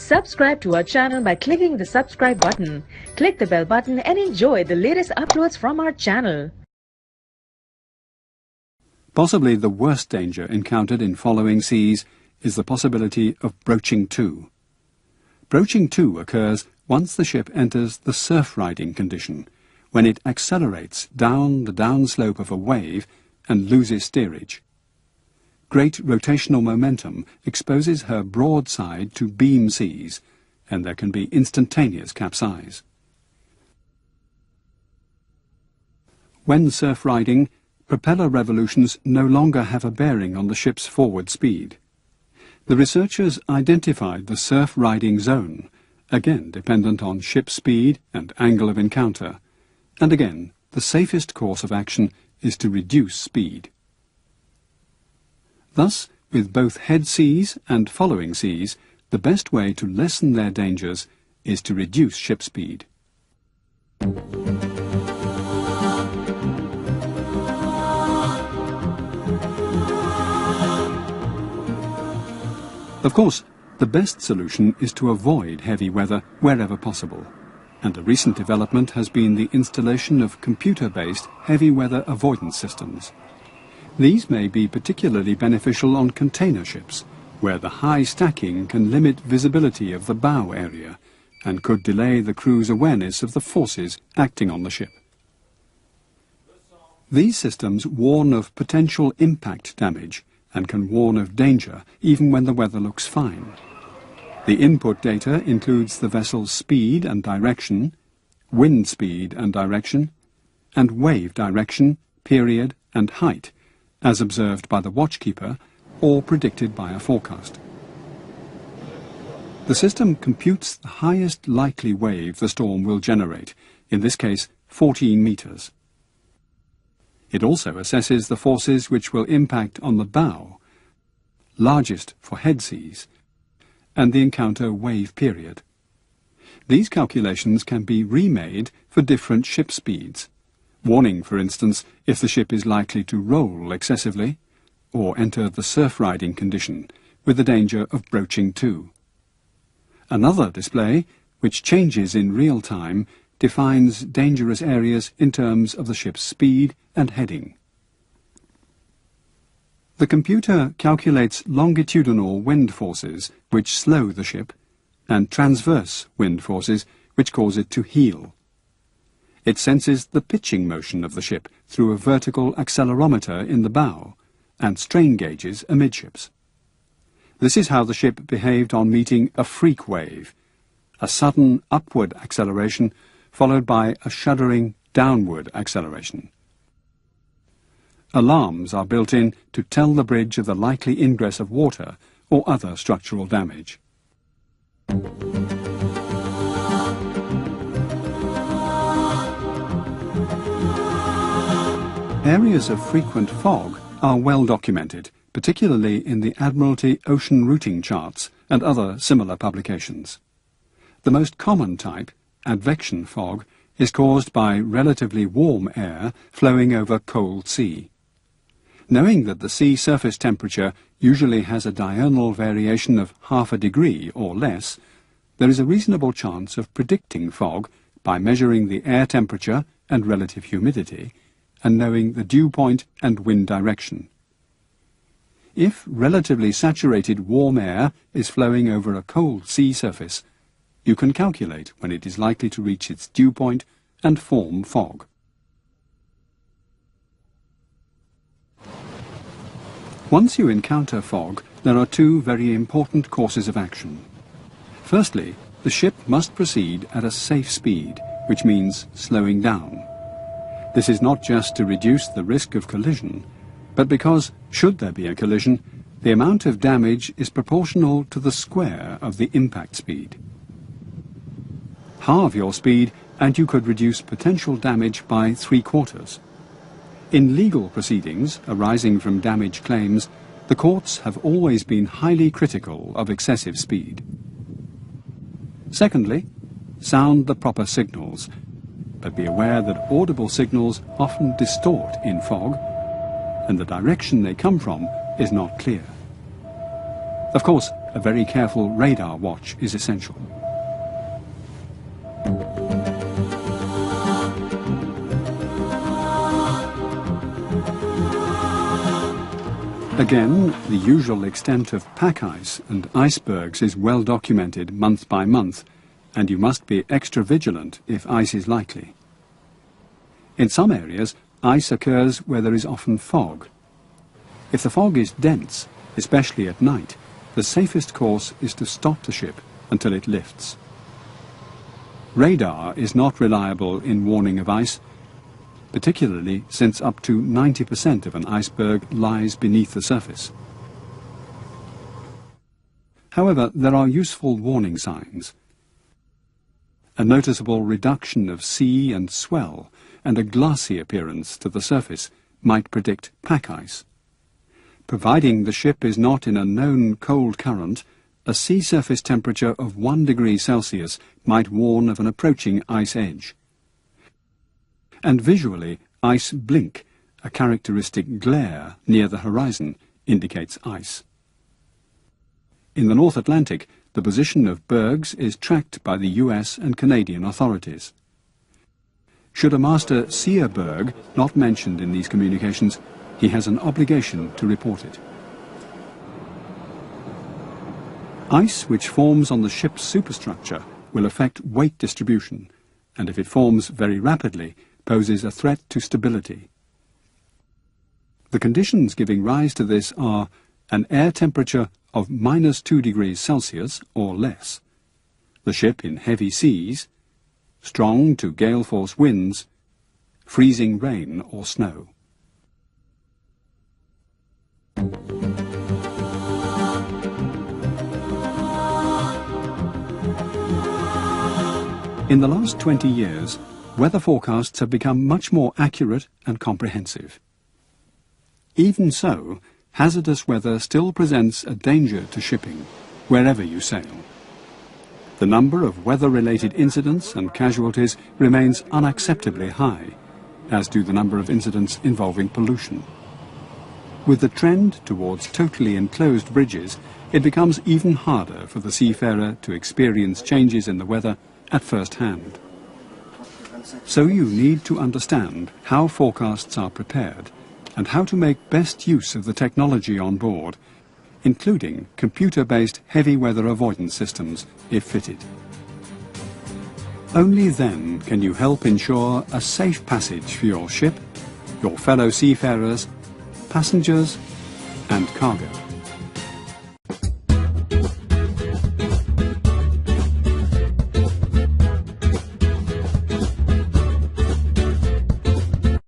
Subscribe to our channel by clicking the subscribe button. Click the bell button and enjoy the latest uploads from our channel. Possibly the worst danger encountered in following seas is the possibility of broaching to. Broaching to occurs once the ship enters the surf riding condition, when it accelerates down the downslope of a wave and loses steerage. Great rotational momentum exposes her broadside to beam seas, and there can be instantaneous capsize. When surf riding, propeller revolutions no longer have a bearing on the ship's forward speed. The researchers identified the surf riding zone, again dependent on ship speed and angle of encounter, and again the safest course of action is to reduce speed. Thus, with both head seas and following seas, the best way to lessen their dangers is to reduce ship speed. Of course, the best solution is to avoid heavy weather wherever possible, and a recent development has been the installation of computer-based heavy weather avoidance systems. These may be particularly beneficial on container ships, where the high stacking can limit visibility of the bow area and could delay the crew's awareness of the forces acting on the ship. These systems warn of potential impact damage and can warn of danger even when the weather looks fine. The input data includes the vessel's speed and direction, wind speed and direction, and wave direction, period, and height, as observed by the watchkeeper or predicted by a forecast. The system computes the highest likely wave the storm will generate, in this case 14 meters. It also assesses the forces which will impact on the bow, largest for head seas, and the encounter wave period. These calculations can be remade for different ship speeds, warning, for instance, if the ship is likely to roll excessively or enter the surf riding condition with the danger of broaching to. Another display, which changes in real time, defines dangerous areas in terms of the ship's speed and heading. The computer calculates longitudinal wind forces which slow the ship and transverse wind forces which cause it to heel. It senses the pitching motion of the ship through a vertical accelerometer in the bow and strain gauges amidships. This is how the ship behaved on meeting a freak wave, a sudden upward acceleration followed by a shuddering downward acceleration. Alarms are built in to tell the bridge of the likely ingress of water or other structural damage. Areas of frequent fog are well documented, particularly in the Admiralty ocean routing charts and other similar publications. The most common type, advection fog, is caused by relatively warm air flowing over cold sea. Knowing that the sea surface temperature usually has a diurnal variation of half a degree or less, there is a reasonable chance of predicting fog by measuring the air temperature and relative humidity, and knowing the dew point and wind direction. If relatively saturated warm air is flowing over a cold sea surface, you can calculate when it is likely to reach its dew point and form fog. Once you encounter fog, there are two very important courses of action. Firstly, the ship must proceed at a safe speed, which means slowing down. This is not just to reduce the risk of collision, but because, should there be a collision, the amount of damage is proportional to the square of the impact speed. Halve your speed and you could reduce potential damage by 3/4. In legal proceedings arising from damage claims, the courts have always been highly critical of excessive speed. Secondly, sound the proper signals, but be aware that audible signals often distort in fog, and the direction they come from is not clear. Of course, a very careful radar watch is essential. Again, the usual extent of pack ice and icebergs is well documented month by month, and you must be extra vigilant if ice is likely. In some areas, ice occurs where there is often fog. If the fog is dense, especially at night, the safest course is to stop the ship until it lifts. Radar is not reliable in warning of ice, particularly since up to 90% of an iceberg lies beneath the surface. However, there are useful warning signs. A noticeable reduction of sea and swell and a glassy appearance to the surface might predict pack ice. Providing the ship is not in a known cold current, a sea surface temperature of 1 degree Celsius might warn of an approaching ice edge. And visually, ice blink, a characteristic glare near the horizon, indicates ice. In the North Atlantic, the position of bergs is tracked by the US and Canadian authorities. Should a master see a berg not mentioned in these communications, he has an obligation to report it. Ice which forms on the ship's superstructure will affect weight distribution, and if it forms very rapidly, poses a threat to stability. The conditions giving rise to this are an air temperature of -2 degrees Celsius or less, the ship in heavy seas, strong to gale force winds, freezing rain or snow. In the last 20 years, weather forecasts have become much more accurate and comprehensive. Even so, hazardous weather still presents a danger to shipping, wherever you sail. The number of weather-related incidents and casualties remains unacceptably high, as do the number of incidents involving pollution. With the trend towards totally enclosed bridges, it becomes even harder for the seafarer to experience changes in the weather at first hand. So you need to understand how forecasts are prepared and how to make best use of the technology on board, including computer-based heavy weather avoidance systems, if fitted. Only then can you help ensure a safe passage for your ship, your fellow seafarers, passengers and cargo.